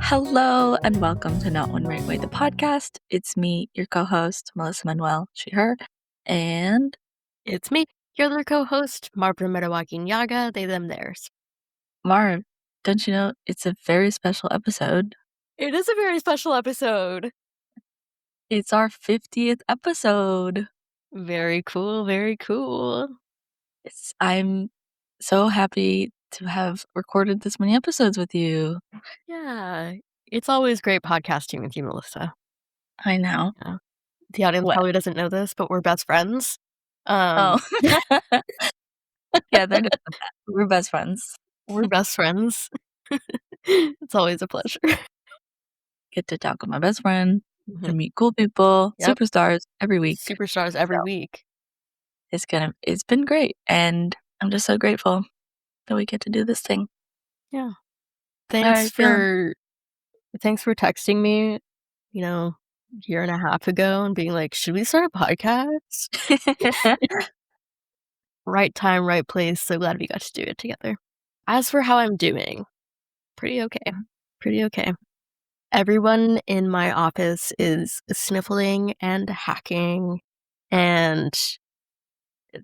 Hello and welcome to Not One Right Way, the podcast. It's me, your co-host, Melissa Manuel, she, her, and It's me, your other co-host, Marve Metawaking Yaga, they, them, theirs. Marve. Don't you know it's a very special episode? It is a very special episode. It's our 50th episode. Very cool, very cool. I'm so happy to have recorded this many episodes with you. Yeah, it's always great podcasting with you, Melissa. I know. Yeah. The audience What? probably doesn't know this, but we're best friends. Oh. Yeah, they're good with that. We're best friends. We're best friends. It's always a pleasure. Get to talk with my best friend, Mhm. to meet cool people, Yep. superstars every week. Superstars every week. It's been great, and I'm just so grateful that we get to do this thing. Yeah. How are you feeling? Thanks for texting me, a year and a half ago and being like, should we start a podcast? Right time, right place. So glad we got to do it together. As for how I'm doing, pretty okay. Pretty okay. Everyone in my office is sniffling and hacking and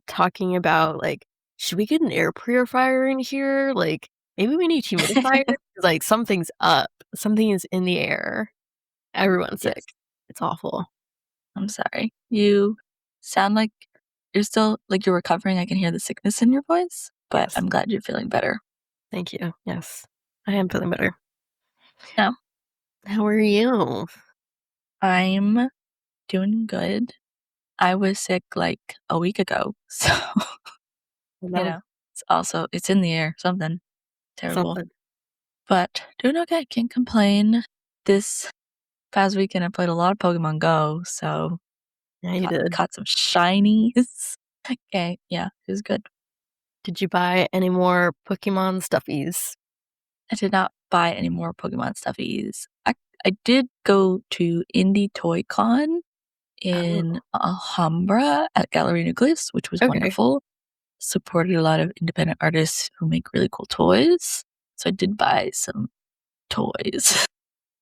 talking about, like, should we get an air purifier in here? Like, maybe we need humidifiers? Like, something's up. Something is in the air. Everyone's Yes, sick. It's awful. I'm sorry. You sound like you're still like you're recovering. I can hear the sickness in your voice, but Yes. I'm glad you're feeling better. Thank you. Yes. I am feeling better. Yeah. How are you? I'm doing good. I was sick like a week ago, so No, it's in the air, something terrible. something. But doing okay, can't complain. This past weekend I played a lot of Pokemon Go, so Yeah, you did. caught some shinies. Okay, yeah, it was good. Did you buy any more Pokemon stuffies? I did not buy any more Pokemon stuffies. I did go to Indie Toy Con in Oh, Alhambra at Gallery Nucleus, which was okay. wonderful. Supported a lot of independent artists who make really cool toys. So I did buy some toys.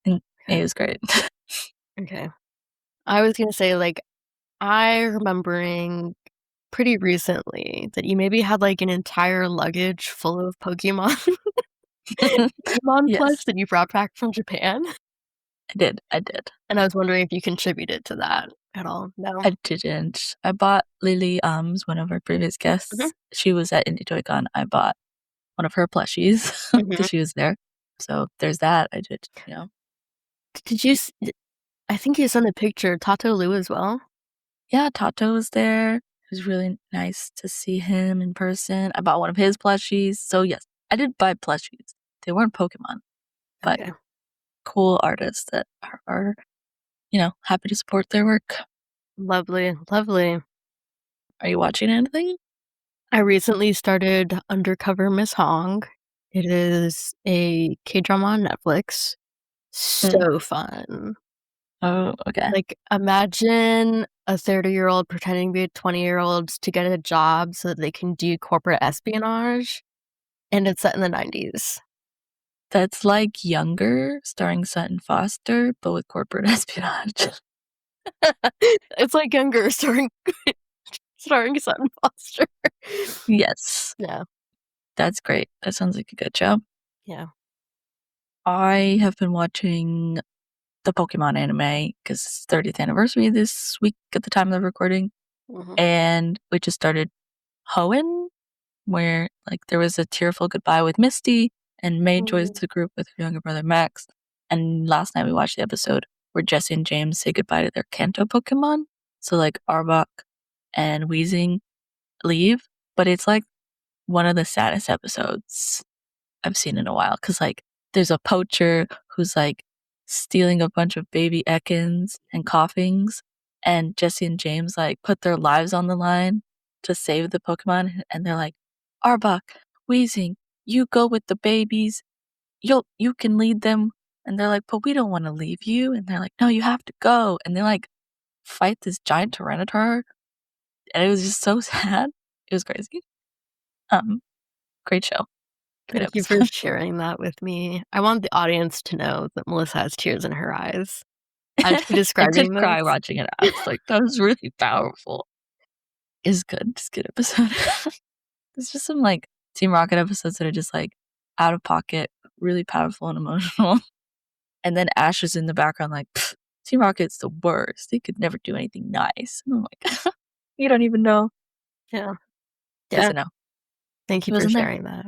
And it was great. Okay. I was gonna say, like, I remembering pretty recently that you maybe had, like, an entire luggage full of Pokemon Pokemon plush Yes, that you brought back from Japan, I did. I did. and I was wondering if you contributed to that at all. No? I didn't. I bought Lily one of our previous Mhm, guests. She was at Indie Toy Con. I bought one of her plushies mhm. because she was there. So there's that. I did. Did you s d I think you sent a picture, Tato Lu as well? Yeah, Tato was there. It was really nice to see him in person. I bought one of his plushies. So yes, I did buy plushies. They weren't Pokemon, but Okay. cool artists that are happy to support their work. Lovely, lovely. Are you watching anything? I recently started Undercover Miss Hong. It is a K-drama on Netflix. Mm. So fun. Oh, okay. Like, imagine a 30-year-old pretending to be a 20-year-old to get a job so that they can do corporate espionage, and it's set in the 90s. That's like Younger, starring Sutton Foster, but with corporate espionage. It's like Younger starring Sutton Foster. Yes, Yeah, that's great. That sounds like a good show. yeah. I have been watching the Pokemon anime because it's 30th anniversary this week at the time of the recording. Mhm, And we just started Hoenn, where like there was a tearful goodbye with Misty, and May joins mhm. the group with her younger brother Max. And last night we watched the episode where Jesse and James say goodbye to their Kanto Pokemon. So like Arbok and Weezing leave, but it's like one of the saddest episodes I've seen in a while because like there's a poacher who's like stealing a bunch of baby Ekans and Coughings, and Jesse and James like put their lives on the line to save the Pokemon, and they're like, Arbok, Weezing, you go with the babies, you can lead them, and they're like, but we don't want to leave you, and they're like, no, you have to go, and they like fight this giant Tyranitar, and it was just so sad. It was crazy. Um, Great show. Great Thank you for episode. sharing that with me. I want the audience to know that Melissa has tears in her eyes as she's I did describing cry this. watching it. I was like, that was really powerful. It's good. It's a good episode. There's just some like Team Rocket episodes that are just like out of pocket, really powerful and emotional. And then Ash is in the background like, Team Rocket's the worst. They could never do anything nice. And I'm like, you don't even know. Yeah. Yeah. Doesn't know. Thank He you for wasn't there. sharing that.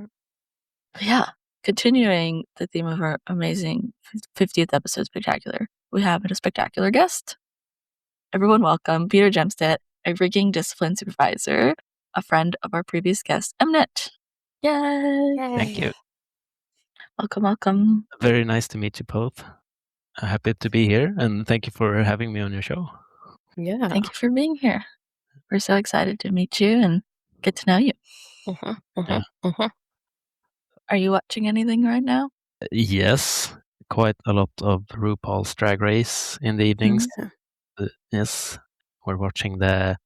But yeah. Continuing the theme of our amazing 50th episode spectacular, we have a spectacular guest. Everyone welcome Peter Jemstedt, a rigging discipline supervisor, a friend of our previous guest, Mnet. Yay! Thank you. Welcome, welcome. Very nice to meet you both. Happy to be here, and thank you for having me on your show. Yeah. Thank you for being here. We're so excited to meet you and get to know you. Are you watching anything right now? Yes, quite a lot of RuPaul's Drag Race in the evenings. Yes, we're watching the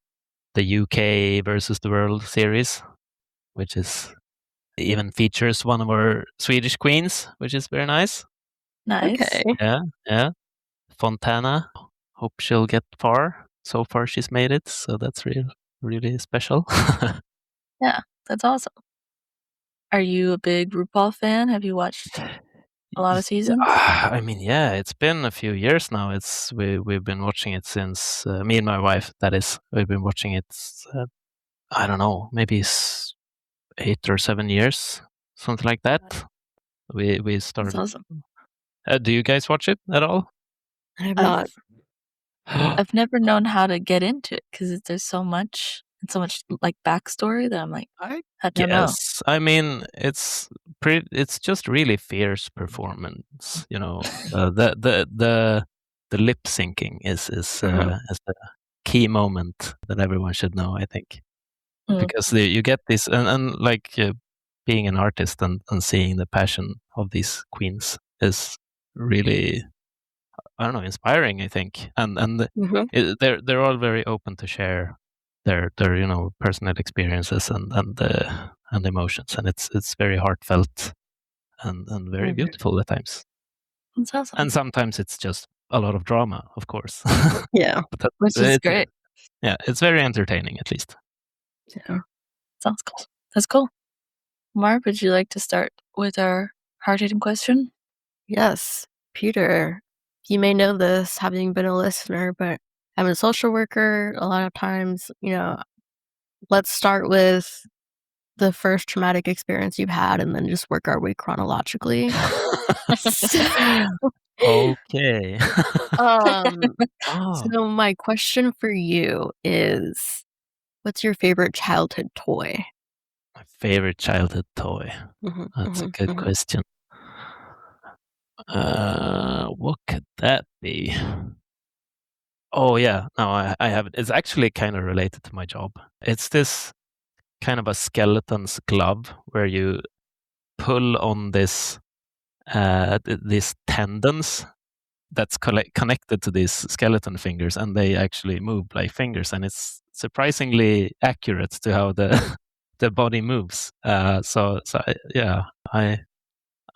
UK versus the world series, which is even features one of our Swedish queens, which is very nice. Nice. Okay. Yeah. Fontana. Hope she'll get far. So far, she's made it, so that's really special. Yeah, that's awesome. Are you a big RuPaul fan? Have you watched a lot of seasons? I mean, yeah, it's been a few years now. We've been watching it since me and my wife. That is, we've been watching it. I don't know, maybe 8 or 7 years, something like that. We That's started. awesome. Do you guys watch it at all? I have not. I've never known how to get into it because there's so much and so much like backstory that I'm like, I I don't know. guess. I mean, it's just really fierce performance. You know, the lip syncing is the key moment that everyone should know. I think because you get this and like being an artist and seeing the passion of these queens is really, I don't know, inspiring. I think and they're all very open to share their personal experiences and emotions, and it's very heartfelt and very beautiful at times. That's awesome. And sometimes it's just a lot of drama, of course. Yeah. But Which is great. Yeah, it's very entertaining at least. Yeah. Sounds cool. That's cool. Marv, would you like to start with our hard-hitting question? Yes. Peter, you may know this having been a listener, but I'm a social worker. A lot of times, let's start with the first traumatic experience you've had and then just work our way chronologically. Okay. Um, Oh, so my question for you is, what's your favorite childhood toy? my favorite childhood toy. That's a good question. What could that be? Oh yeah, no, I have it. It's actually kind of related to my job. It's this kind of a skeleton's glove where you pull on these tendons that's connected to these skeleton fingers, and they actually move like fingers, and it's surprisingly accurate to how the the body moves. Yeah,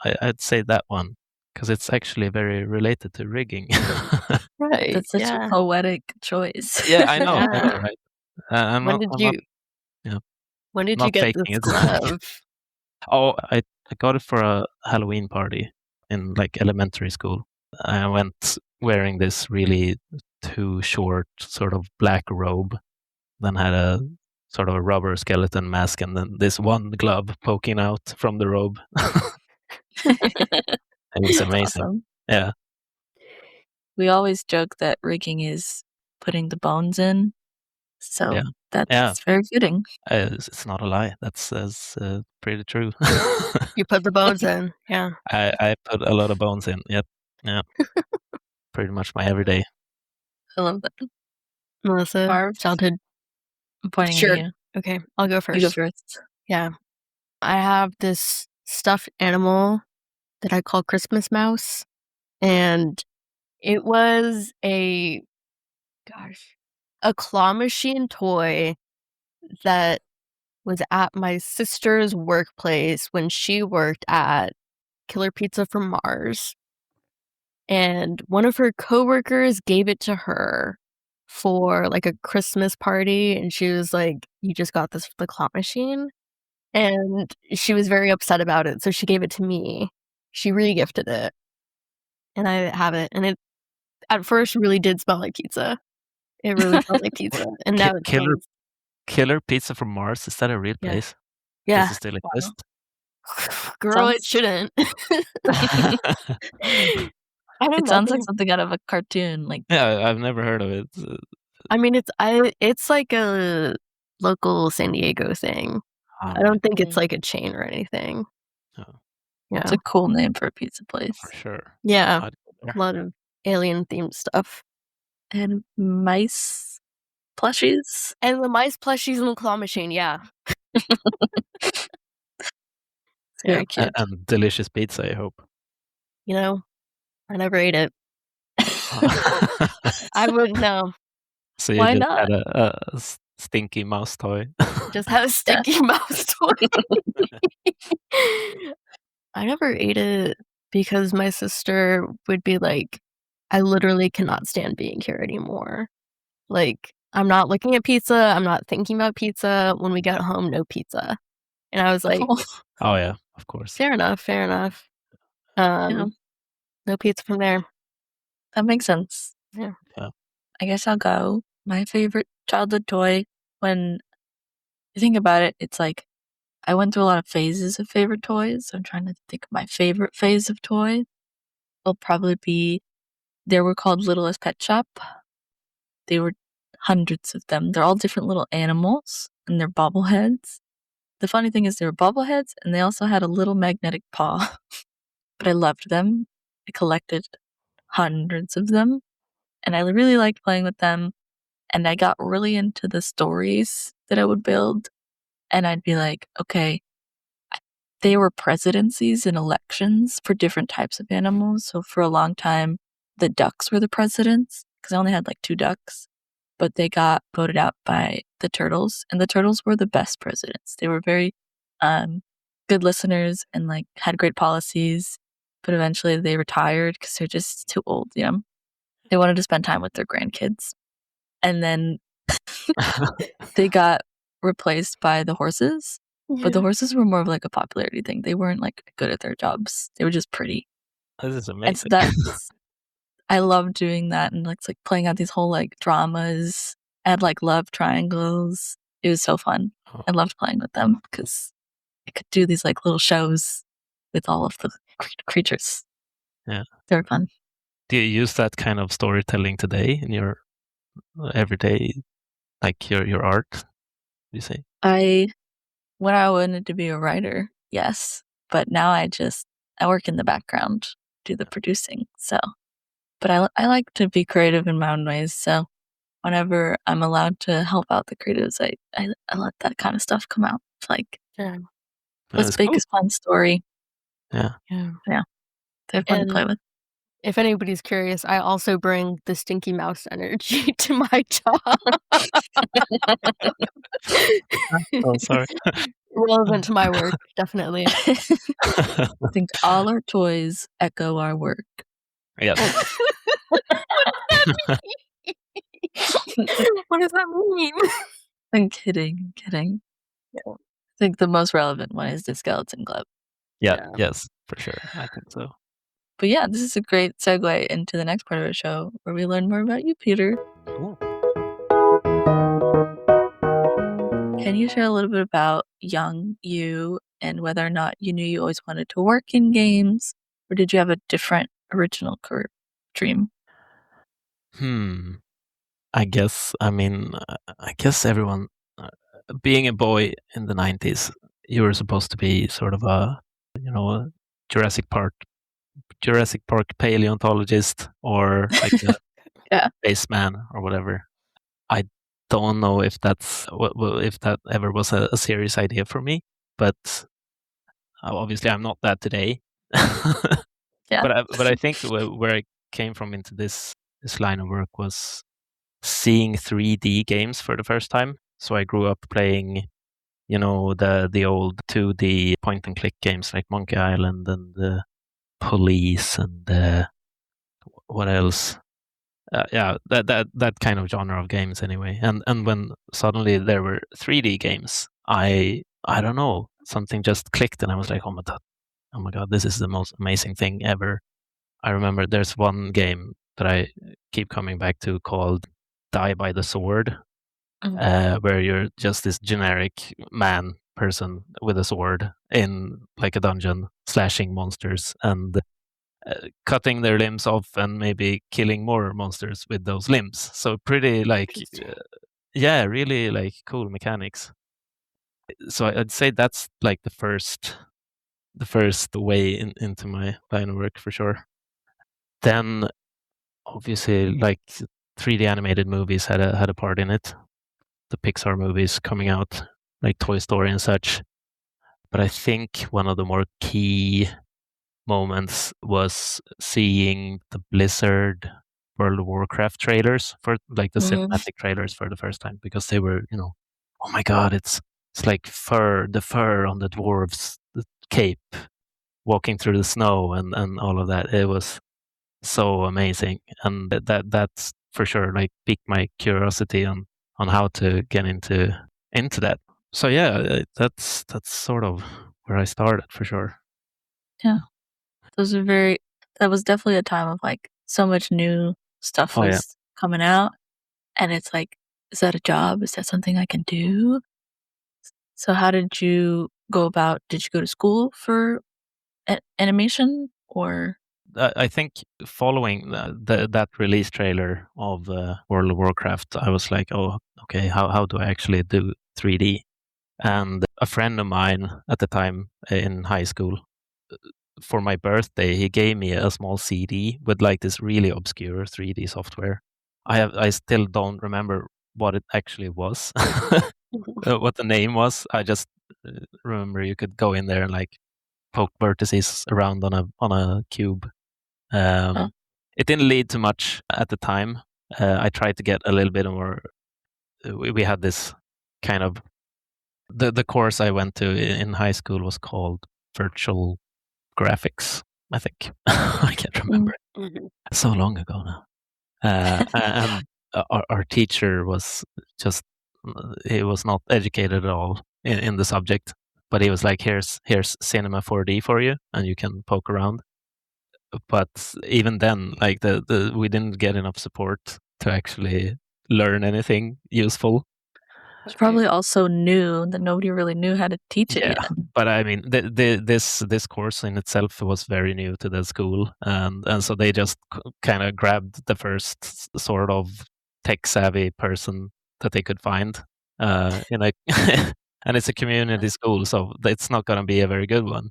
I'd say that one because it's actually very related to rigging. Right. That's such a poetic choice. Yeah, I know, right? I'm When not, did I'm you not, yeah, when did you not get faking this it. glove? Oh, I got it for a Halloween party in like elementary school. I went wearing this really too short sort of black robe, then had a sort of a rubber skeleton mask, and then this one glove poking out from the robe. It was amazing. Awesome. Yeah. We always joke that rigging is putting the bones in, so Yeah. that's very fitting. It's not a lie. That's pretty true. You put the bones in. Yeah. I put a lot of bones in. Yep. Yeah. Pretty much my everyday. I love that. Melissa, Marv, childhood. I'm pointing Sure. at you. Okay, I'll go You first. go first. Yeah. I have this stuffed animal that I call Christmas Mouse, and it was a claw machine toy that was at my sister's workplace when she worked at Killer Pizza from Mars. And one of her coworkers gave it to her for like a Christmas party. And she was like, "You just got this for the claw machine." And she was very upset about it. So she gave it to me. She re-gifted it. And I have it. And it at first really did smell like pizza. It really smelled like pizza. And now it smells. Killer Pizza from Mars, is that a real Yeah. place? Yeah. Does it still exist? Girl, it Sounds- shouldn't. I know It sounds like nothing. something out of a cartoon. Like, Yeah, I've never heard of it. I mean, it's like a local San Diego thing. I don't think it's like a chain or anything. Oh. Yeah. it's a cool name for a pizza place. For sure. Yeah. I'd go there. A lot of alien themed stuff. And mice plushies. And the mice plushies in the claw machine, yeah. It's very cute. And delicious pizza, I hope. You know, I never ate it. I wouldn't know. So you Why just not? had a stinky mouse toy. Just had a sticky mouse toy. I never ate it because my sister would be like, "I literally cannot stand being here anymore. Like, I'm not looking at pizza. I'm not thinking about pizza. When we get home, no pizza." And I was like, Oh yeah, of course. fair enough. Yeah. No pizza from there. That makes sense. Yeah. I guess I'll go. My favorite childhood toy, when you think about it, it's like I went through a lot of phases of favorite toys. So I'm trying to think of my favorite phase of toy. Will probably be, they were called Littlest Pet Shop. They were hundreds of them. They're all different little animals and they're bobbleheads. The funny thing is they were bobbleheads and they also had a little magnetic paw. But I loved them. I collected hundreds of them and I really liked playing with them. And I got really into the stories that I would build. And I'd be like, okay, they were presidencies and elections for different types of animals. So for a long time, the ducks were the presidents because I only had like 2 ducks, but they got voted out by the turtles, and the turtles were the best presidents. They were very good listeners and like had great policies, but eventually they retired because they're just too old. You know, they wanted to spend time with their grandkids, and then they got replaced by the horses. But the horses were more of like a popularity thing. They weren't like good at their jobs. They were just pretty. This is And amazing. so I loved doing that and like playing out these whole like dramas. I had like love triangles. It was so fun. Oh. I loved playing with them because I could do these like little shows with all of the creatures. Yeah. They were fun. Do you use that kind of storytelling today in your everyday, like your art? You say? When I wanted to be a writer, yes. But now I work in the background, do the producing. So, but I like to be creative in my own ways. So whenever I'm allowed to help out the creatives, I let that kind of stuff come out. It's like, let's make a fun story. Yeah. They're fun to play with. If anybody's curious, I also bring the stinky mouse energy to my job. Oh, sorry. Relevant to my work, definitely. I think all our toys echo our work. Yes. What does that mean? I'm kidding. Yeah. I think the most relevant one is the skeleton club. Yeah. Yes, for sure. I think so. But yeah, this is a great segue into the next part of our show where we learn more about you, Peter. Cool. Can you share a little bit about young you and whether or not you knew you always wanted to work in games, or did you have a different original career dream? I guess everyone, being a boy in the 90s, you were supposed to be sort of a Jurassic Park paleontologist or like a spaceman or whatever. I don't know if if that ever was a serious idea for me, but obviously I'm not that today. Yeah. But I think where I came from into this line of work was seeing 3D games for the first time. So I grew up playing, you know, the old 2D point and click games like Monkey Island and Police and what else? Yeah, that kind of genre of games anyway. And when suddenly there were 3D games, I don't know, something just clicked, and I was like, oh my god, this is the most amazing thing ever. I remember there's one game that I keep coming back to called Die by the Sword, where you're just this generic person with a sword in like a dungeon, slashing monsters and cutting their limbs off and maybe killing more monsters with those limbs. So pretty like, yeah, really like cool mechanics. So I'd say that's like the first way into my line of work for sure. Then obviously like 3D animated movies had a part in it. The Pixar movies coming out, like Toy Story and such. But I think one of the more key moments was seeing the Blizzard World of Warcraft trailers, for like the cinematic trailers for the first time, because they were, you know, oh my god, it's like the fur on the dwarves' cape, walking through the snow and all of that. It was so amazing, and that's for sure like piqued my curiosity on how to get into that. So yeah, that's sort of where I started for sure. Yeah. That was definitely a time of like so much new stuff was coming out. And it's like, is that a job? Is that something I can do? So how did you go about, did you go to school for animation or? I think following that release trailer of World of Warcraft, I was like, oh, okay, how do I actually do 3D? And a friend of mine at the time in high school, for my birthday, he gave me a small CD with like this really obscure 3D software. I still don't remember what it actually was, what the name was. I just remember you could go in there and like poke vertices around on a cube. It didn't lead to much at the time. I tried to get a little bit more. We had this kind of the course I went to in high school was called virtual graphics, I think. I can't remember. So long ago now. And our teacher was just, he was not educated at all in the subject, but he was like, here's Cinema 4D for you, and you can poke around. But even then, like we didn't get enough support to actually learn anything useful. It's probably also new that nobody really knew how to teach it yet. But I mean, this course in itself was very new to the school, and so they just kind of grabbed the first sort of tech savvy person that they could find, in a and it's a community school, so it's not going to be a very good one.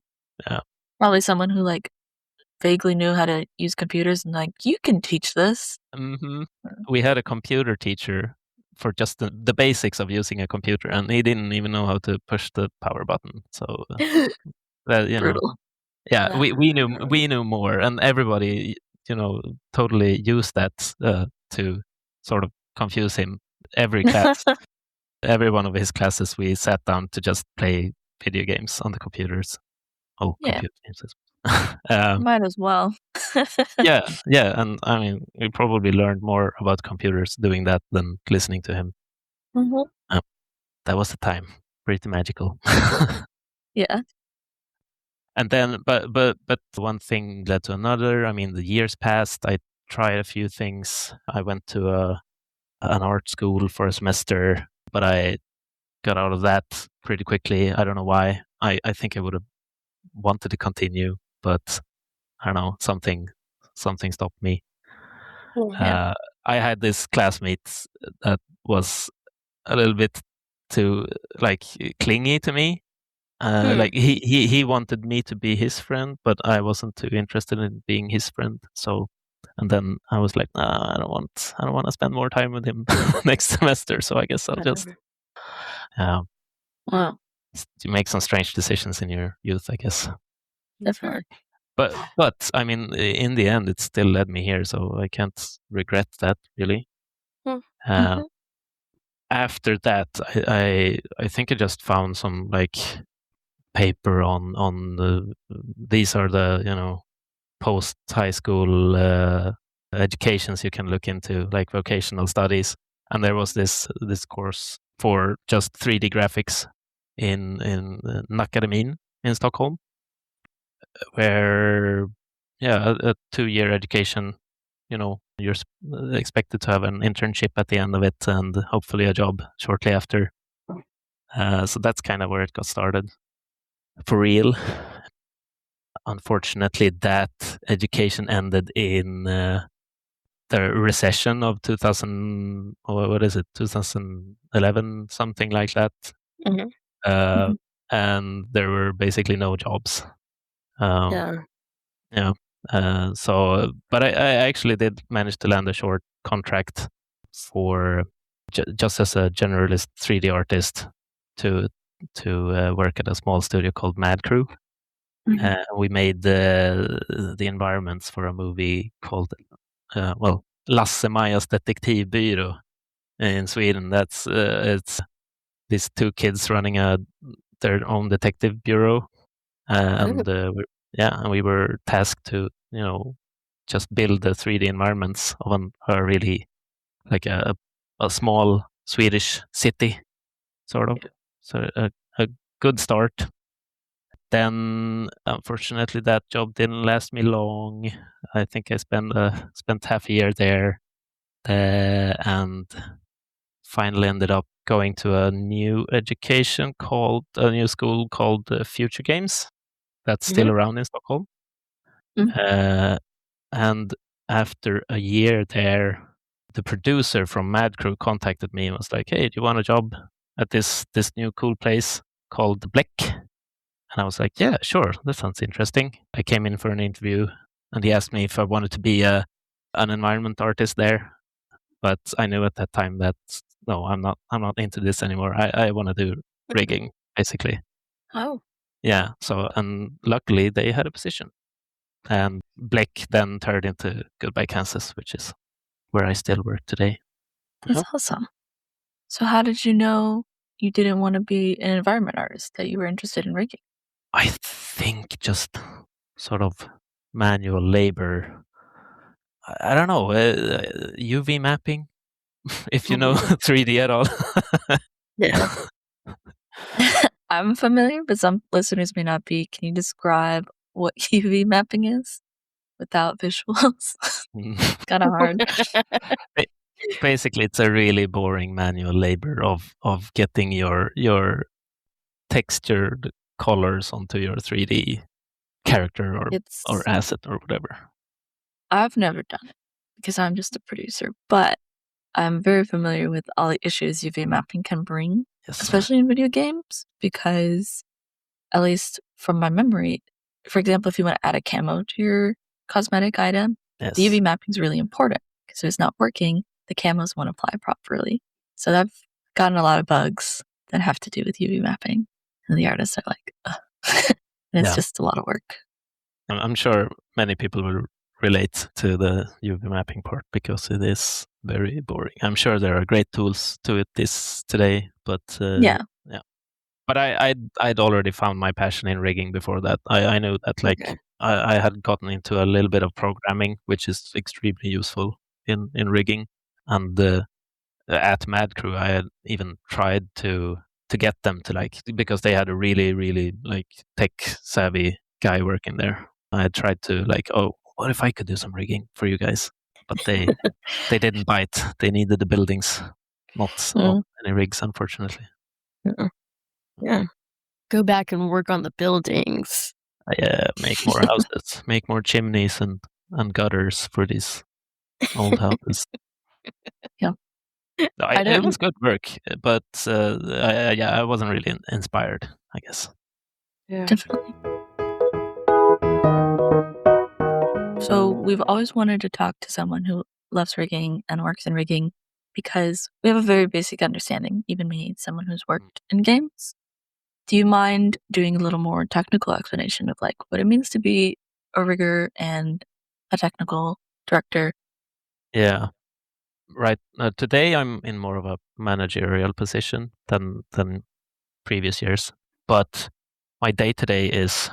Yeah, probably someone who like vaguely knew how to use computers and like, you can teach this. We had a computer teacher for just the basics of using a computer, and he didn't even know how to push the power button. So that, you know, Brutal. yeah, we knew more, and everybody, you know, totally used that to sort of confuse him. Every class, every one of his classes, we sat down to just play video games on the computers. Oh, Yeah. computer games. Might as well. yeah, and I mean, we probably learned more about computers doing that than listening to him. That was the time. Pretty magical. Yeah. And then, but one thing led to another. I mean, the years passed. I tried a few things. I went to an art school for a semester, but I got out of that pretty quickly. I don't know why. I think I would have wanted to continue, but I don't know, something stopped me. I had this classmate that was a little bit too like clingy to me. Like he wanted me to be his friend, but I wasn't too interested in being his friend. So, and then I was like, nah, I don't want to spend more time with him next semester. So I guess I'll just, wow, you make some strange decisions in your youth, I guess. Definitely. But I mean, in the end, it still led me here, so I can't regret that really. after that, I think I just found some like paper on these are the post high school educations you can look into, like vocational studies, and there was this course for just 3D graphics in Nakademin in Stockholm, where a 2-year education. You're expected to have an internship at the end of it and hopefully a job shortly after. So that's kind of where it got started for real. Unfortunately, that education ended in the recession of 2000, or what is it, 2011, something like that. Mm-hmm. And there were basically no jobs. Yeah. But I actually did manage to land a short contract for just as a generalist 3D artist to work at a small studio called Mad Crew. We made the environments for a movie called Lasse-Majas Detektivbyrå in Sweden. That's it's these two kids running their own detective bureau, and we were tasked to just build the 3D environments of a really like a small Swedish city, sort of. So a good start. Then, unfortunately, that job didn't last me long. I think I spent half a year there, and finally ended up going to a new school called Future Games. That's still around in Stockholm. And after a year there, the producer from Mad Crew contacted me and was like, "Hey, do you want a job at this new cool place called Bläck?" And I was like, "Yeah, sure. That sounds interesting." I came in for an interview, and he asked me if I wanted to be an environment artist there. But I knew at that time that no, I'm not into this anymore. I want to do rigging, basically. Oh. Yeah. So, and luckily they had a position, and Bläck then turned into Goodbye Kansas, which is where I still work today. That's awesome. So how did you know you didn't want to be an environment artist, that you were interested in rigging? I think just sort of manual labor. I don't know, UV mapping, if you know 3D at all. Yeah. I'm familiar, but some listeners may not be. Can you describe what UV mapping is without visuals? It's kind of hard. Basically, it's a really boring manual labor of getting your textured colors onto your 3D character or asset or whatever. I've never done it because I'm just a producer, but I'm very familiar with all the issues UV mapping can bring, Yes. especially in video games, because at least from my memory, for example, if you want to add a camo to your cosmetic item, Yes. the UV mapping is really important because if it's not working, the camos won't apply properly. So I've gotten a lot of bugs that have to do with UV mapping, and the artists are like, ugh. And it's just a lot of work. I'm sure many people will relate to the UV mapping part because it is very boring. I'm sure there are great tools to it today, but yeah. But I'd already found my passion in rigging before that. I knew that I had gotten into a little bit of programming, which is extremely useful in rigging. And at Mad Crew, I had even tried to get them to because they had a really, really tech savvy guy working there. I tried to oh, what if I could do some rigging for you guys? But they didn't bite. They needed the buildings, not any rigs, unfortunately. Yeah. Go back and work on the buildings. Yeah, make more houses, make more chimneys and gutters for these old houses. Yeah. It was good work, but I wasn't really inspired, I guess. Yeah. Definitely. So we've always wanted to talk to someone who loves rigging and works in rigging because we have a very basic understanding, even me, someone who's worked in games. Do you mind doing a little more technical explanation of what it means to be a rigger and a technical director? Yeah. right today I'm in more of a managerial position than previous years, but my day-to-day is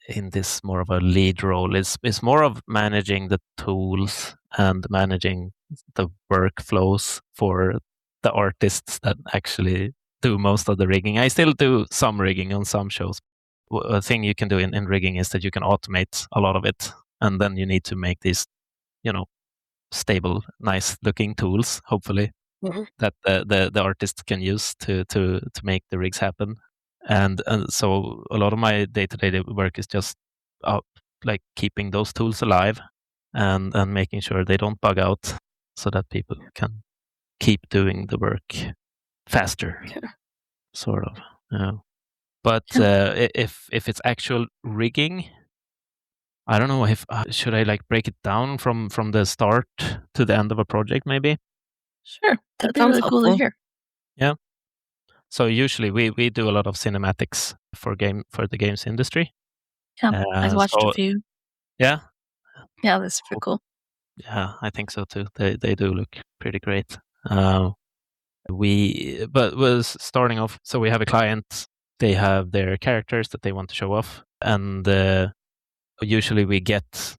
in this more of a lead role. Is more of managing the tools and managing the workflows for the artists that actually do most of the rigging. I still do some rigging on some shows. A thing you can do in rigging is that you can automate a lot of it, and then you need to make these, stable, nice looking tools, hopefully, that the artist can use to make the rigs happen. And so a lot of my day-to-day work is just like keeping those tools alive and making sure they don't bug out, so that people can keep doing the work faster, sort of. But if it's actual rigging, I don't know if should I like break it down from the start to the end of a project, maybe. Sure, that'd be sounds really cool to helpful. hear. Yeah. So usually we do a lot of cinematics for the games industry. Yeah, I've watched a So few. yeah, Yeah, that's pretty cool. yeah, I think so too. They do look pretty great. But was starting off. So we have a client. They have their characters that they want to show off, and usually we get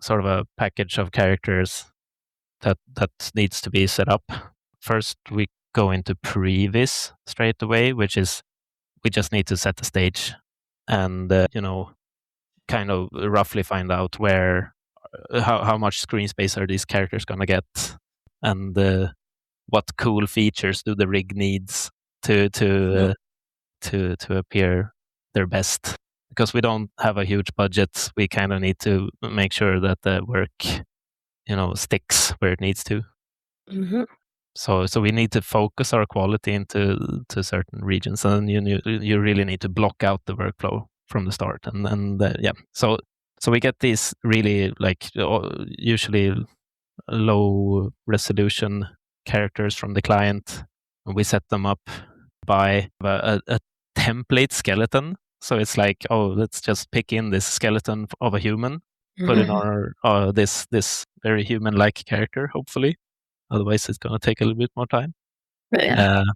sort of a package of characters that needs to be set up. First, we go into previs straight away, which is we just need to set the stage and kind of roughly find out where how much screen space are these characters going to get, and what cool features do the rig needs to appear their best. Because we don't have a huge budget, we kind of need to make sure that the work sticks where it needs to. So we need to focus our quality into certain regions, and you really need to block out the workflow from the start. And yeah, so we get these really like usually low resolution characters from the client, and we set them up by a template skeleton. So it's like, oh, let's just pick in this skeleton of a human, put in our this very human-like character, hopefully. Otherwise, it's going to take a little bit more time. Yeah. And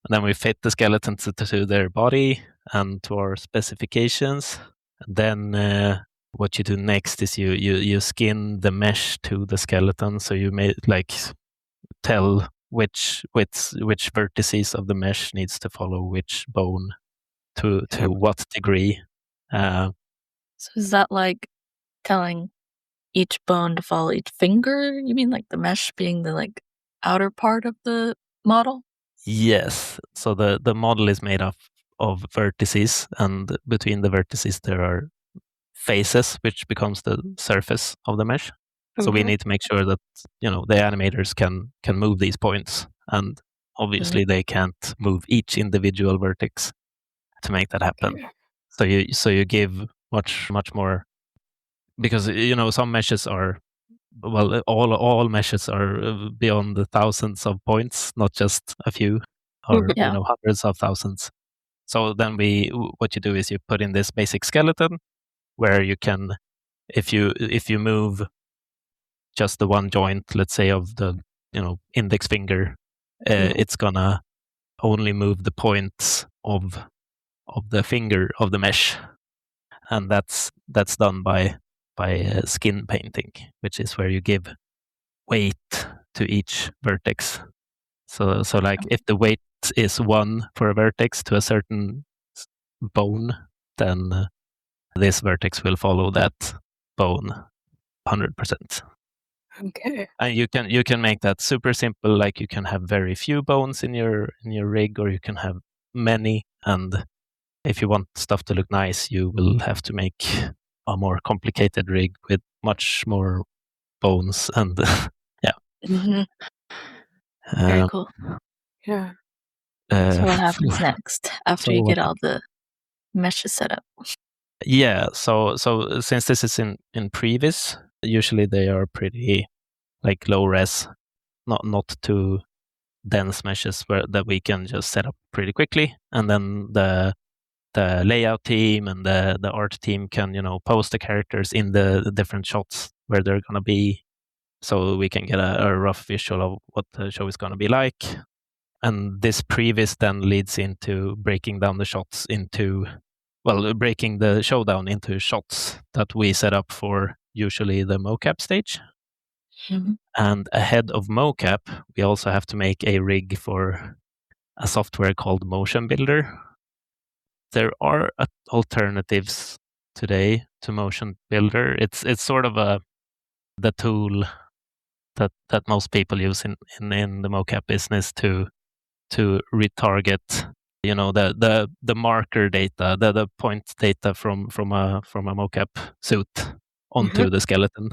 then we fit the skeleton to their body and to our specifications. And then what you do next is you skin the mesh to the skeleton, so you may like tell which vertices of the mesh needs to follow which bone to what degree. So is that like telling each bone to follow each finger? You mean like the mesh being the like outer part of the model? Yes. So the model is made up of vertices, and between the vertices there are faces, which becomes the surface of the mesh. So we need to make sure that the animators can move these points, and obviously they can't move each individual vertex to make that happen. So you give much more, because some meshes are, well, all meshes are beyond the thousands of points, not just a few or Yeah. hundreds of thousands. So then what you do is you put in this basic skeleton where you can, if you move just the one joint, let's say of the index finger, it's gonna only move the points of the finger of the mesh, and that's done by skin painting, which is where you give weight to each vertex. So like if the weight is 1 for a vertex to a certain bone, then this vertex will follow that bone 100%. Okay. And you can make that super simple. Like you can have very few bones in your rig, or you can have many. And if you want stuff to look nice, you will have to make a more complicated rig with much more bones. And yeah, Very cool. Yeah. So what happens next after you so get all the meshes set up? Yeah, so since this is in previs, usually they are pretty like low res, not too dense meshes that we can just set up pretty quickly, and then the layout team and the art team can post the characters in the different shots where they're gonna be, so we can get a rough visual of what the show is going to be like. And this previs then leads into breaking down the shots into, breaking the showdown into shots that we set up for usually the mocap stage. Mhm. And ahead of mocap, we also have to make a rig for a software called Motion Builder. There are alternatives today to Motion Builder. It's sort of the tool that most people use in the mocap business to retarget, the marker data, the point data from a mocap suit onto the skeleton,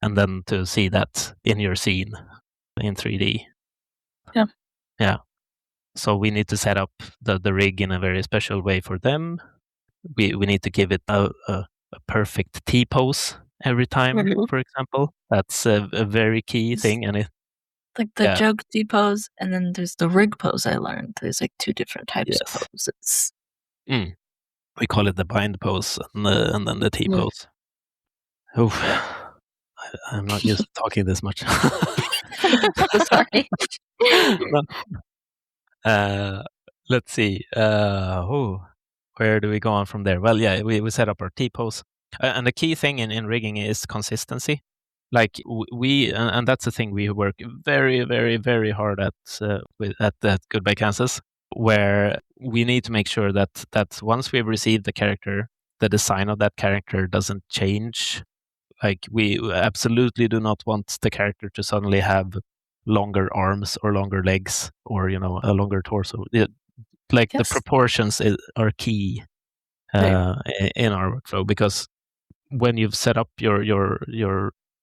and then to see that in your scene in 3D. Yeah. Yeah. So we need to set up the rig in a very special way for them. We need to give it a perfect T-pose every time, for example. That's a very key thing. And it, like the joke D pose, and then there's the rig pose. I learned there's like 2 different types of poses. We call it the bind pose and then the T pose. Oof. I'm not used to talking this much. Sorry. Let's see. Where do we go on from there? Well, yeah, we set up our T pose, and the key thing in rigging is consistency. Like and that's the thing we work very, very, very hard at Goodbye Kansas, where we need to make sure that once we've received the character, the design of that character doesn't change. Like, we absolutely do not want the character to suddenly have longer arms or longer legs or, a longer torso. The proportions are key in our workflow, because when you've set up your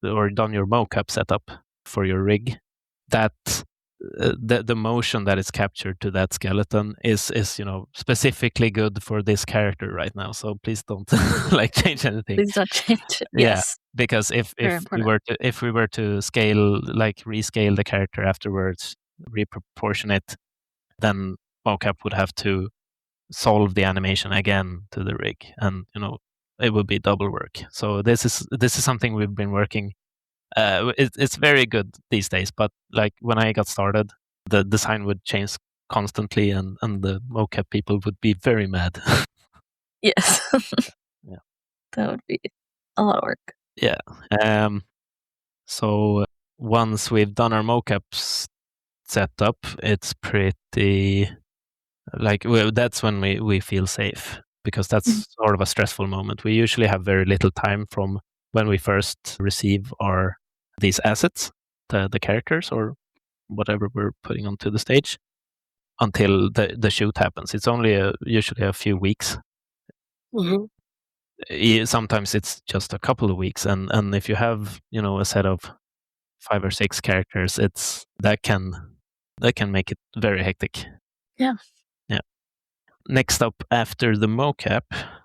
or done your mocap setup for your rig, that the motion that is captured to that skeleton is specifically good for this character right now. So please don't change anything. Please don't change it. Yes. Because if we were to scale, rescale the character afterwards, reproportionate, then mocap would have to solve the animation again to the rig, and it would be double work. So this is something we've been working. It's very good these days, but when I got started, the design would change constantly, and the mocap people would be very mad. Yes. Yeah. That would be a lot of work. Yeah. So once we've done our mocaps setup, it's pretty that's when we feel safe, because that's sort of a stressful moment. We usually have very little time from when we first receive these assets, the characters or whatever we're putting onto the stage, until the shoot happens. It's only usually a few weeks. Sometimes it's just a couple of weeks, and if you have a set of 5 or 6 characters, that can make it very hectic. Yeah. Next up, after the mocap,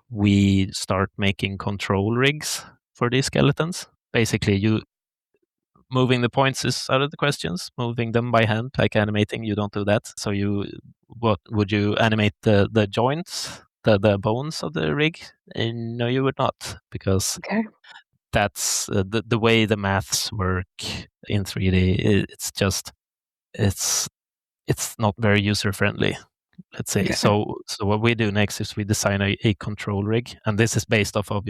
we start making control rigs for these skeletons. Basically, moving the points is out of the questions. Moving them by hand, like animating, you don't do that. So what would you animate the joints, the bones of the rig? No, you would not, because that's the way the maths work in 3D. It's not very user friendly, let's say. So what we do next is we design a control rig, and this is based off of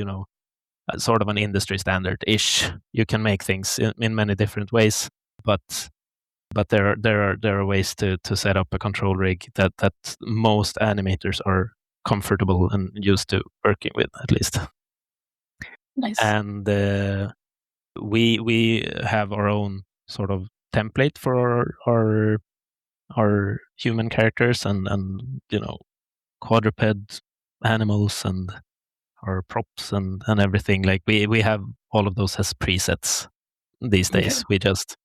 sort of an industry standard-ish. You can make things in many different ways, but there are ways to set up a control rig that most animators are comfortable and used to working with, at least. Nice. And we have our own sort of template for our human characters and quadruped animals and our props and everything. We have all of those as presets these days. We just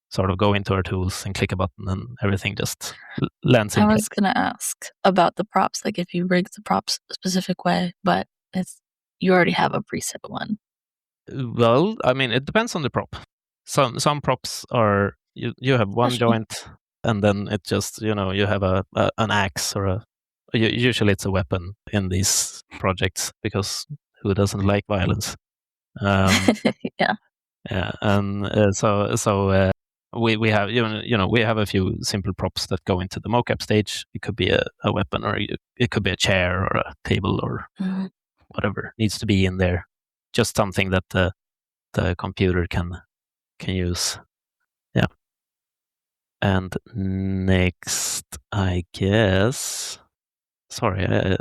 sort of go into our tools and click a button, and everything just lands in place. I was gonna ask about the props, if you rig the props a specific way, but you already have a preset one. Well, I mean, it depends on the prop. Some props are you have one joint, and then it just you have an axe or usually it's a weapon in these projects, because who doesn't like violence? Yeah. Yeah, and we have we have a few simple props that go into the mocap stage. It could be a weapon, or it could be a chair or a table or whatever needs to be in there. Just something that the computer can use. Yeah. And next, I guess. Sorry, No,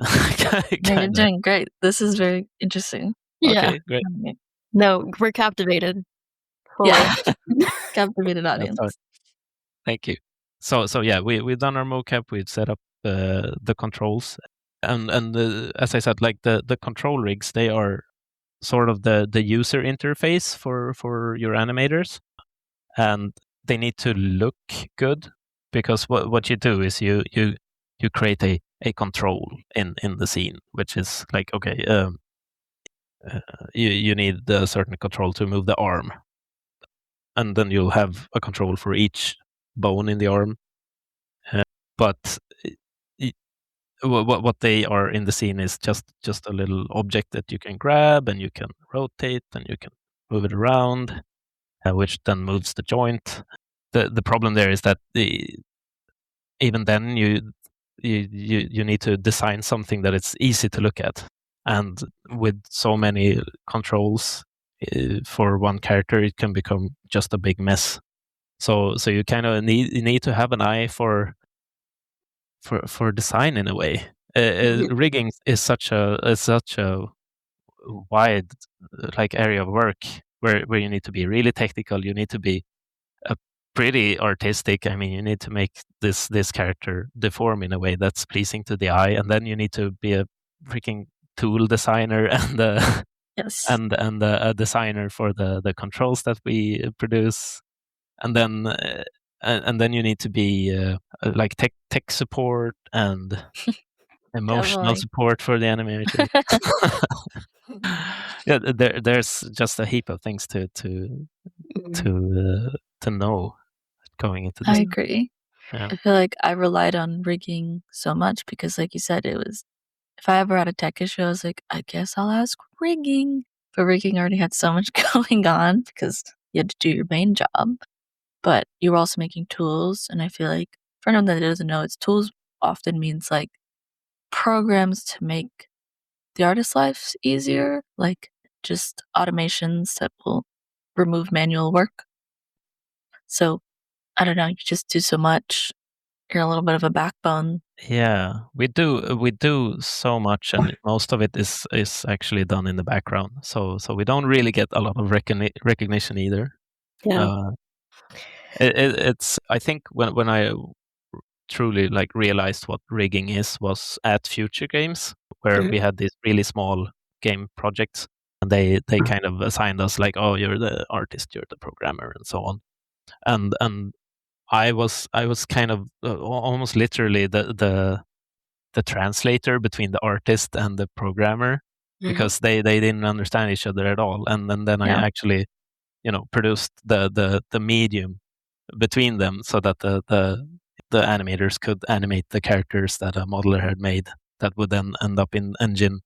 you're doing great. This is very interesting. Yeah. Okay, great. No, we're captivated. Yeah. Captivated audience. Thank you. So yeah, we've done our mocap. We've set up the controls, and as I said, like the control rigs, they are sort of the user interface for your animators, and they need to look good, because what you do is you create a control in the scene, which is like, okay, you need a certain control to move the arm, and then you'll have a control for each bone in the arm. But what they are in the scene is just a little object that you can grab and you can rotate and you can move it around, which then moves the joint. The problem there is that even then you need to design something that it's easy to look at, and with so many controls for one character, it can become just a big mess. So you kind of need to have an eye for design in a way. Rigging is such a wide like area of work where you need to be really technical. You need to be pretty artistic. I mean, you need to make this character deform in a way that's pleasing to the eye, and then you need to be a freaking tool designer and Yes. and a designer for the controls that we produce, and then you need to be like tech support and emotional Definitely. support for the animator. Yeah, there's just a heap of things to know going into I this. agree. Yeah. I feel like I relied on rigging so much because, like you said, it was if I ever had a tech issue, I was like, I guess I'll ask rigging. But rigging already had so much going on because you had to do your main job. But you were also making tools, and I feel like for anyone that doesn't know, it's tools often means like programs to make the artist's life easier, like just automations that will remove manual work. So I don't know, you just do so much. You're a little bit of a backbone. Yeah, we do so much, and most of it is actually done in the background. So we don't really get a lot of recognition either. Yeah. It's I think when I truly like realized what rigging was at Future Games, where we had these really small game projects, and they kind of assigned us like, oh, you're the artist, you're the programmer, and so on. And I was kind of almost literally the translator between the artist and the programmer, because they didn't understand each other at all. And then I actually, produced the medium between them, so that the animators could animate the characters that a modeler had made that would then end up in engine.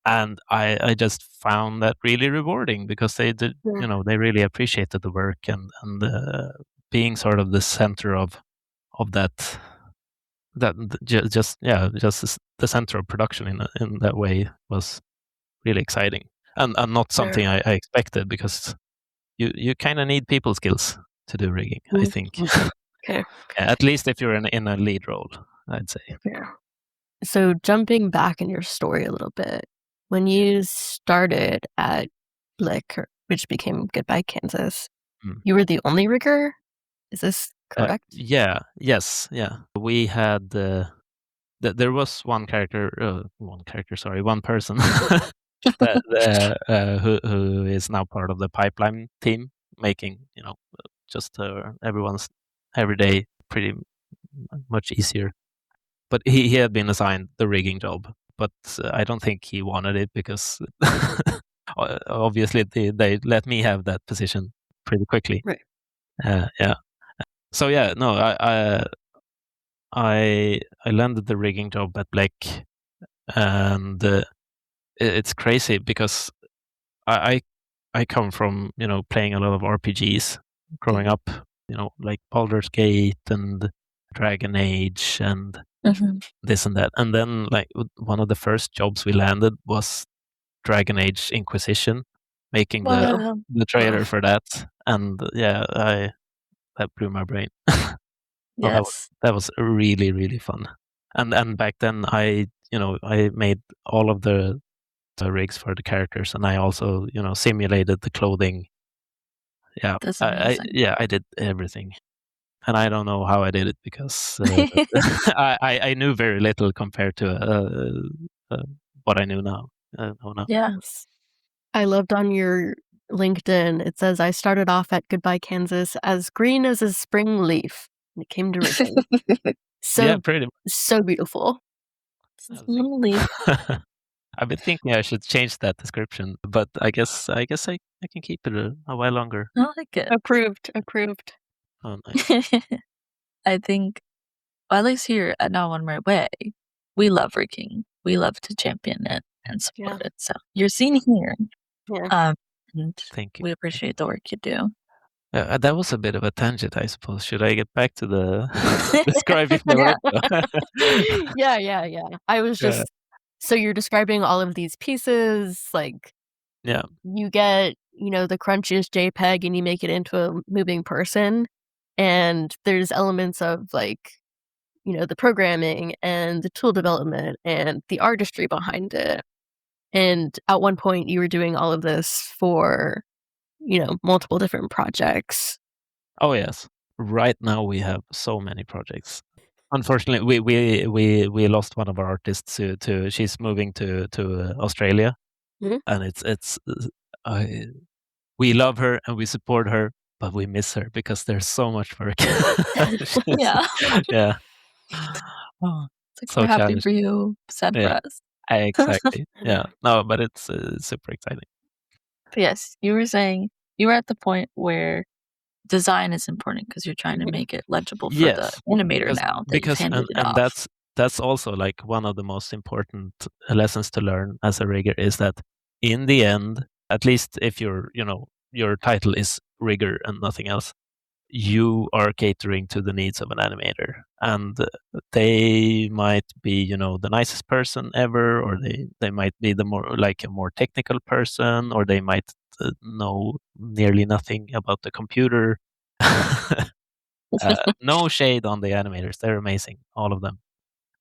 And I just found that really rewarding, because they did, they really appreciated the work, and being sort of the center of that just the center of production in that way was really exciting, and not something I expected, because you kind of need people skills to do rigging, I think. Okay. At least if you're in a lead role, I'd say. Yeah. So jumping back in your story a little bit, when you started at Bläck, which became Goodbye Kansas, you were the only rigger? Is this correct? Yeah. We had there was one person who is now part of the pipeline team, making just everyone's everyday pretty much easier. But he had been assigned the rigging job, but I don't think he wanted it, because obviously they let me have that position pretty quickly. Right. Yeah. So yeah, no, I landed the rigging job at Bläck, and it's crazy, because I I come from, playing a lot of RPGs growing up, like Baldur's Gate and Dragon Age and this and that. And then like one of the first jobs we landed was Dragon Age Inquisition, making Wow. the trailer for that. And that blew my brain. Well, Yes. that was really, really fun. And back then I made all of the rigs for the characters, and I also, simulated the clothing. Yeah, That's amazing. I did everything. And I don't know how I did it because I knew very little compared to what I knew now. Yes. I loved on your LinkedIn, it says, I started off at Goodbye Kansas as green as a spring leaf when it came to rigging. Yeah, pretty much. So beautiful. Little leaf. I've been thinking I should change that description, but I guess I can keep it a while longer. I like it. Approved. Oh, nice. I think, well, at least here at Not One Right Way, we love rigging. We love to champion it and support it. So you're seen here. Yeah. And Thank you. we appreciate the work you do. That was a bit of a tangent, I suppose. Should I get back to the describing the work? Yeah. I was just so you're describing all of these pieces, like you get, the crunchiest JPEG and you make it into a moving person. And there's elements of like, the programming and the tool development and the artistry behind it. And at one point you were doing all of this for, multiple different projects. Oh yes. Right now we have so many projects. Unfortunately, we lost one of our artists to she's moving to Australia, and it's we love her and we support her, but we miss her because there's so much work. Yeah. Yeah. Oh, it's like So we're happy challenging. for you, sad for us. Exactly. Yeah. No, but it's super exciting. But yes, you were saying you were at the point where design is important because you're trying to make it legible for the animator now that you've handed it off. That's also like one of the most important lessons to learn as a rigger is that in the end, at least if your title is rigger and nothing else, you are catering to the needs of an animator, and they might be the nicest person ever, or they might be a more technical person, or they might know nearly nothing about the computer. No shade on the animators, they're amazing, all of them,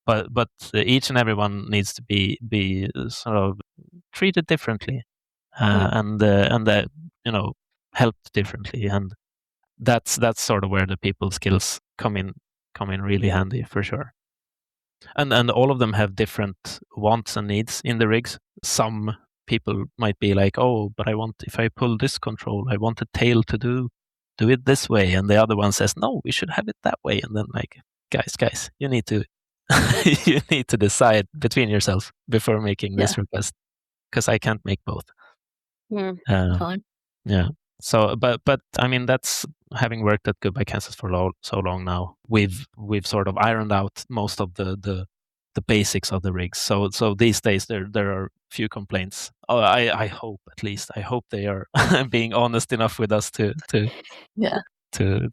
but each and everyone needs to be sort of treated differently, and helped differently, and that's sort of where the people skills come in really handy for sure. And all of them have different wants and needs in the rigs. Some people might be like, oh, but if I pull this control, I want the tail to do it this way, and the other one says, no, we should have it that way. And then like, guys, you need to you need to decide between yourself before making this request, because I can't make both. Fine. Yeah. So, but I mean, that's having worked at Goodbye Kansas for so long now. We've sort of ironed out most of the basics of the rigs. So these days there are few complaints. Oh, I hope, at least I hope they are being honest enough with us to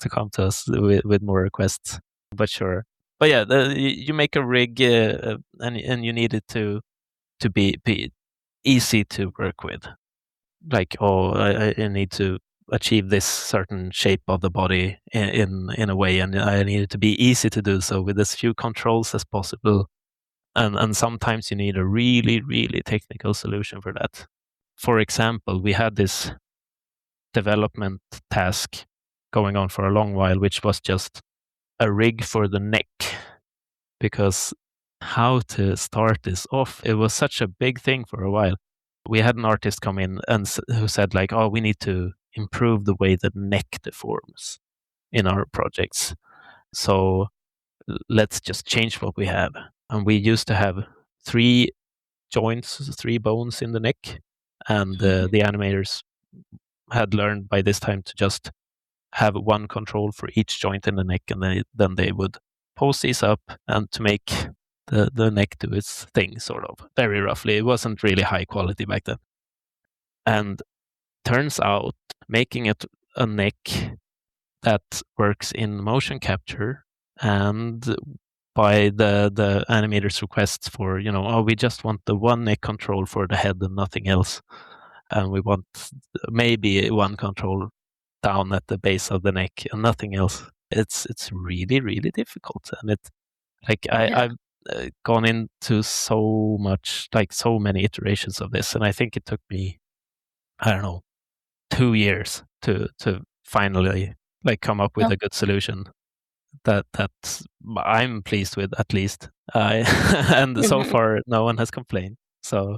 come to us with more requests. But sure. But yeah, you make a rig and you need it to be easy to work with. Like, oh, I need to achieve this certain shape of the body in a way, and I need it to be easy to do so with as few controls as possible. And sometimes you need a really, really technical solution for that. For example, we had this development task going on for a long while, which was just a rig for the neck, because how to start this off, it was such a big thing for a while. We had an artist come in and who said like, oh, we need to improve the way the neck deforms in our projects. So let's just change what we have. And we used to have 3 joints, 3 bones in the neck. And the animators had learned by this time to just have one control for each joint in the neck. And then they would pose these up and to make the neck do its thing, sort of, very roughly. It wasn't really high quality back then. And turns out making it a neck that works in motion capture and by the animator's requests for, we just want the one neck control for the head and nothing else. And we want maybe one control down at the base of the neck and nothing else. It's really, really difficult. And I've gone into so many iterations of this. And I think it took me, I don't know, 2 years to finally come up with a good solution that I'm pleased with, at least. And so far no one has complained. So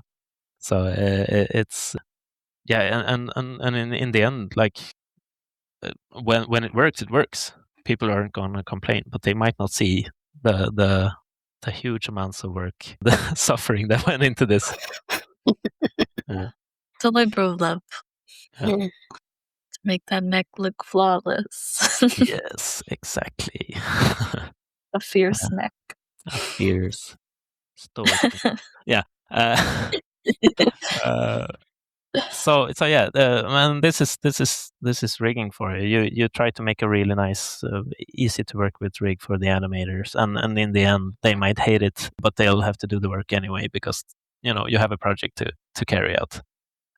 it's and in the end, when it works. People aren't gonna complain, but they might not see the huge amounts of work, the suffering that went into this. Yeah. It's a labor of love. Yeah. To make that neck look flawless. Yes, exactly. A fierce neck. A fierce stoic. Yeah. So yeah, and this is rigging for you. You try to make a really nice, easy to work with rig for the animators, and in the end they might hate it, but they'll have to do the work anyway because you have a project to carry out.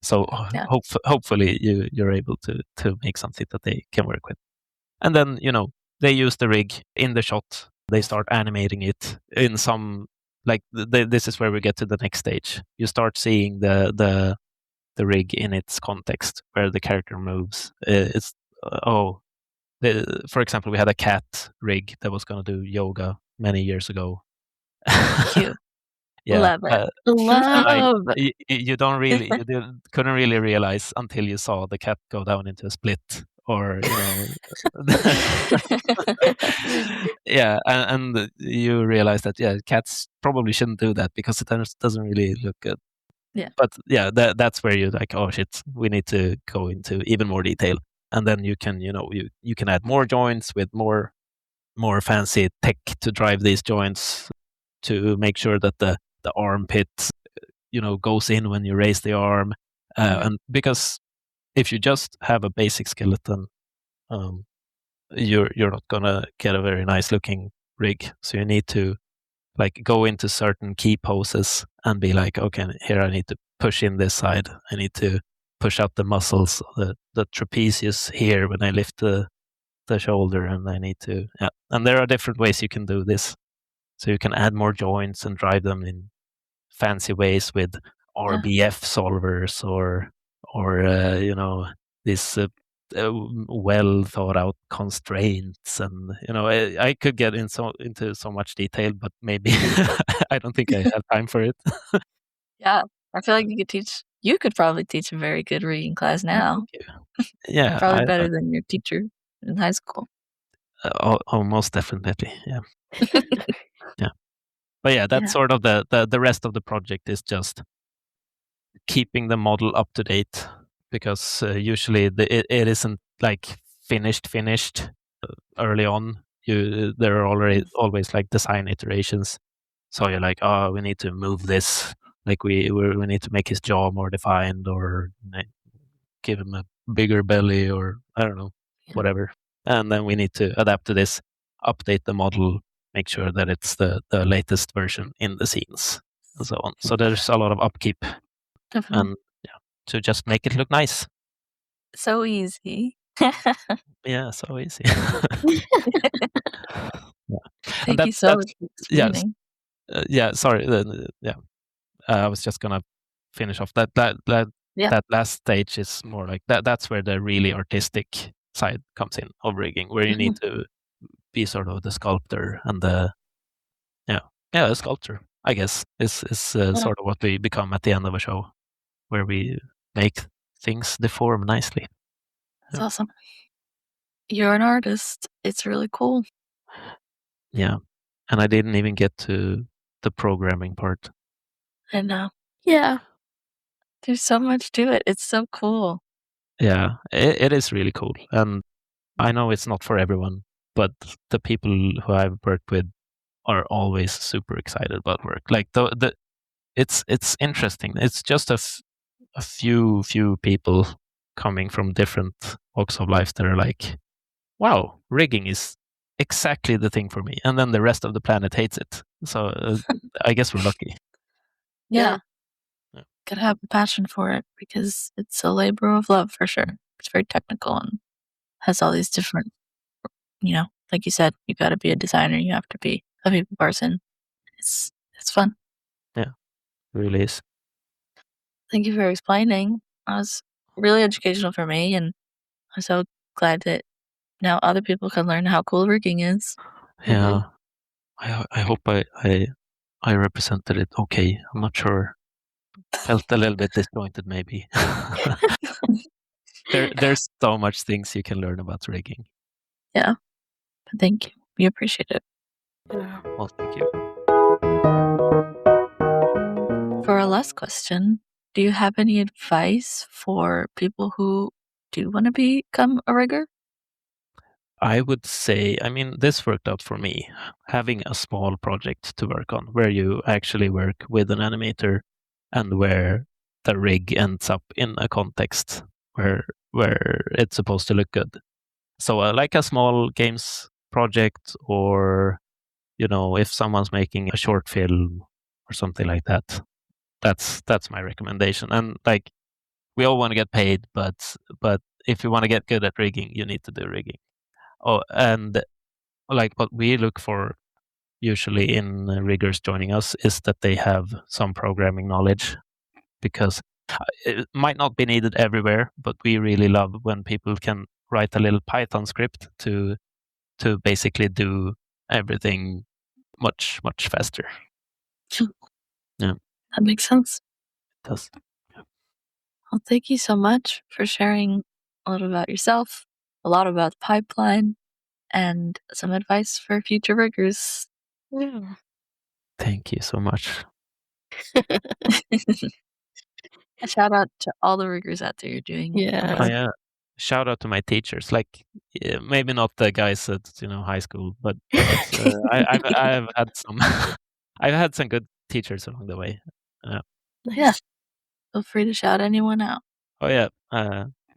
So Yeah. hopefully you're able to make something that they can work with, and then they use the rig in the shot. They start animating it in some this is where we get to the next stage. You start seeing the rig in its context where the character moves. For example, we had a cat rig that was going to do yoga many years ago. Cute. Yeah, Love it. Love. you couldn't really realize until you saw the cat go down into a split, or yeah, and you realize that cats probably shouldn't do that because it doesn't really look good. Yeah. But yeah, that's where you're like, oh shit, we need to go into even more detail, and then you can you can add more joints with more fancy tech to drive these joints to make sure that the armpit goes in when you raise the arm, and because if you just have a basic skeleton, you're not gonna get a very nice looking rig. So you need to go into certain key poses and be like, okay, here I need to push in this side. I need to push out the muscles, the trapezius here when I lift the shoulder, and I need to, and there are different ways you can do this. So you can add more joints and drive them in fancy ways with RBF solvers or these well thought out constraints, and I could get into so much detail, but maybe I don't think I have time for it. Yeah, I feel like you could probably teach a very good reading class now. Yeah, Probably better than your teacher in high school. Most definitely, yeah. Yeah, but yeah, that's sort of the rest of the project is just keeping the model up to date, because usually it isn't finished early on. There are always design iterations. So you're like, oh, we need to move this. We need to make his jaw more defined, or give him a bigger belly, or I don't know, whatever. And then we need to adapt to this, update the model, make sure that it's the latest version in the scenes, and so on. So there's a lot of upkeep, and to just make it look nice. So easy. Yeah, so easy. Thank you so much for explaining. Sorry. I was just gonna finish off that last stage is more like that. That's where the really artistic side comes in of rigging, where you need to be sort of the sculptor and the sculptor, I guess, is sort of what we become at the end of a show, where we make things deform nicely. That's awesome. You're an artist. It's really cool. Yeah, and I didn't even get to the programming part. I know. Yeah. There's so much to it. It's so cool. Yeah, it is really cool. And I know it's not for everyone, but the people who I've worked with are always super excited about work. It's interesting. It's just a few people coming from different walks of life that are like, wow, rigging is exactly the thing for me. And then the rest of the planet hates it. So I guess we're lucky. Yeah. Yeah. Gotta have a passion for it because it's a labor of love for sure. It's very technical and has all these different, like you said, you gotta be a designer, you have to be a people person. It's fun. Yeah, it really is. Thank you for explaining. It was really educational for me, and I'm so glad that now other people can learn how cool rigging is. Yeah, I hope I represented it okay. I'm not sure. Felt a little bit disjointed, maybe. There's so much things you can learn about rigging. Yeah, but thank you. We appreciate it. Well, thank you. For our last question, do you have any advice for people who do want to become a rigger? I would say, I mean, this worked out for me. Having a small project to work on where you actually work with an animator and where the rig ends up in a context where it's supposed to look good. So like a small games project, or if someone's making a short film or something like that, that's my recommendation. And like, we all want to get paid, but if you want to get good at rigging, you need to do rigging. Oh, and like what we look for usually in riggers joining us is that they have some programming knowledge, because it might not be needed everywhere, but we really love when people can write a little Python script to basically do everything much faster. Yeah, That makes sense. it does. Well, thank you so much for sharing a little about yourself, a lot about the pipeline, and some advice for future riggers. Yeah. Thank you so much. A shout out to all the riggers out there. You're doing Yeah. amazing. Shout out to my teachers, like maybe not the guys at high school, but I've had some I've had some good teachers along the way. Yeah. Feel free to shout anyone out. Oh yeah,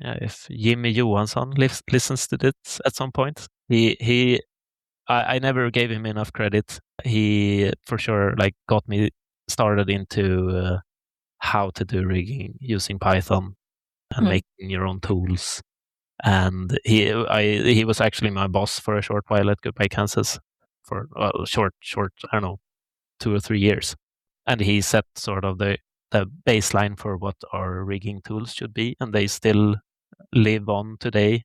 if Jimmy Johansson listens to this at some point, I never gave him enough credit. He for sure like got me started into how to do rigging using Python and Hmm. making your own tools. And he was actually my boss for a short while at Goodbye Kansas, for short, I don't know, 2 or 3 years. And he set sort of the baseline for what our rigging tools should be, and they still live on today.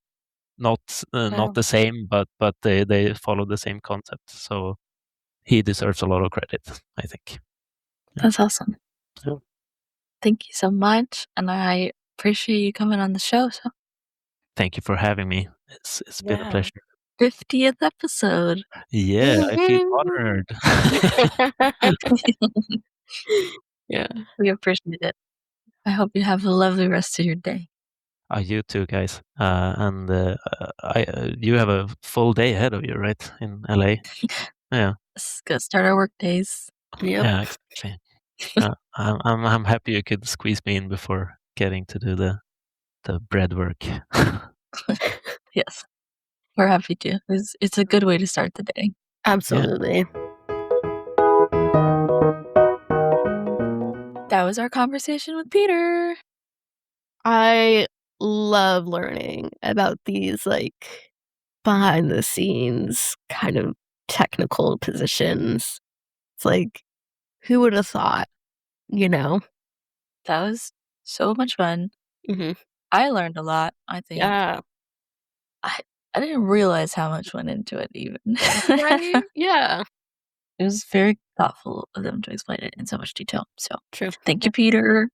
Not Wow. the same, but they follow the same concept. So he deserves a lot of credit, I think. That's awesome. Yeah. Thank you so much. And I appreciate you coming on the show. So, Thank you for having me. It's been a Yeah. pleasure. 50th episode. Yeah, I feel honored. Yeah. We appreciate it. I hope you have a lovely rest of your day. You too, guys. And you have a full day ahead of you, right, in LA? Yeah, Let's go start our work days. Yep. yeah, exactly. I'm happy you could squeeze me in before getting to do the bread work. Yes, we're happy to. It's a good way to start the day. Absolutely. That was our conversation with Peter. I love learning about these like behind the scenes kind of technical positions. It's like, who would have thought, you know? That was so much fun. Mm-hmm. I learned a lot, I think. Yeah. I didn't realize how much went into it even. Right? Yeah. It was very thoughtful of them to explain it in so much detail. So True. thank you, Peter.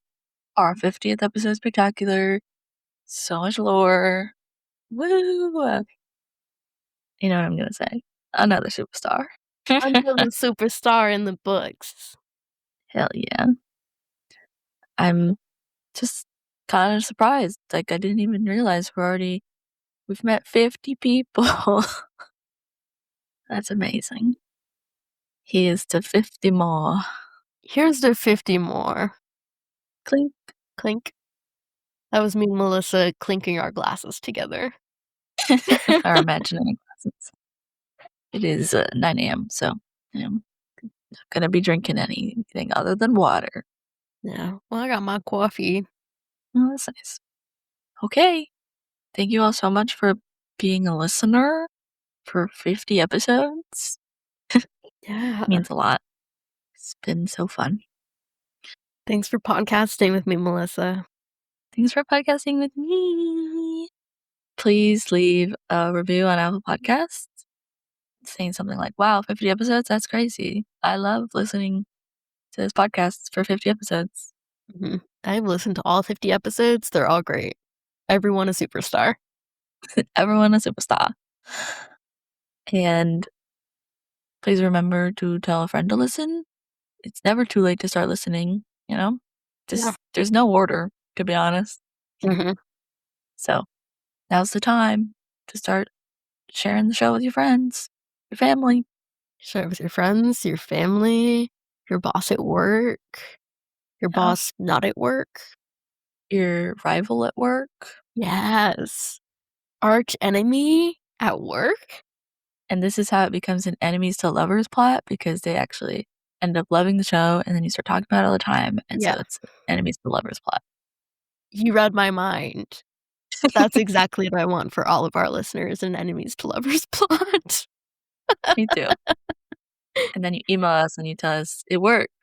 Our 50th episode spectacular. So much lore. Woo! You know what I'm gonna say? Another superstar. Another superstar in the books. Hell yeah. I'm just kind of surprised. Like, I didn't even realize we've met 50 people. That's amazing. Here's to 50 more. Here's the 50 more. Clink. Clink. That was me and Melissa clinking our glasses together. Our imaginary glasses. It is 9 a.m., so I'm not going to be drinking anything other than water. Yeah, well, I got my coffee. Oh, that's nice. Okay. Thank you all so much for being a listener for 50 episodes. Yeah. Means a lot. It's been so fun. Thanks for podcasting with me, Melissa. Thanks for podcasting with me. Please leave a review on Apple Podcasts saying something like, wow, 50 episodes? That's crazy. I love listening to this podcast for 50 episodes. Mm-hmm. I've listened to all 50 episodes. They're all great. Everyone a superstar. Everyone a superstar. And please remember to tell a friend to listen. It's never too late to start listening, you know? There's no order, to be honest. Mm-hmm. So now's the time to start sharing the show with your friends, your family. Share it with your friends, your family, your boss at work, your boss not at work. Your rival at work. Yes. Arch enemy at work. And this is how it becomes an enemies to lovers plot, because they actually end up loving the show and then you start talking about it all the time. And so it's enemies to lovers plot. You read my mind. That's exactly what I want for all of our listeners, an enemies to lovers plot. Me too. And then you email us and you tell us it worked.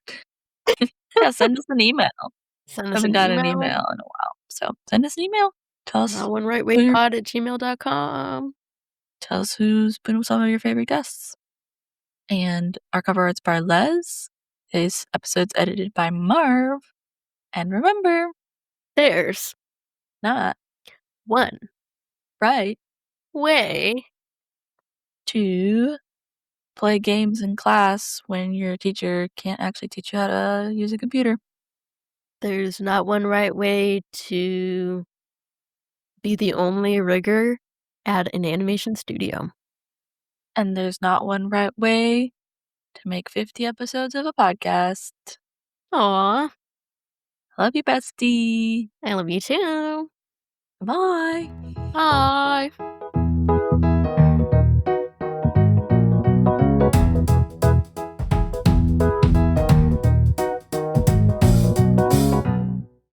Yeah, send us an email. Send I us haven't an got an email. email in a while. So send us an email. Tell us onerightwaypod@gmail.com. Tell us who's been some of your favorite guests. And our cover art's by Les. This episode's edited by Marve. And remember, there's not one right way to play games in class when your teacher can't actually teach you how to use a computer. There's not one right way to be the only rigger at an animation studio. And there's not one right way to make 50 episodes of a podcast. Aw. I love you, bestie. I love you too. Bye. Bye.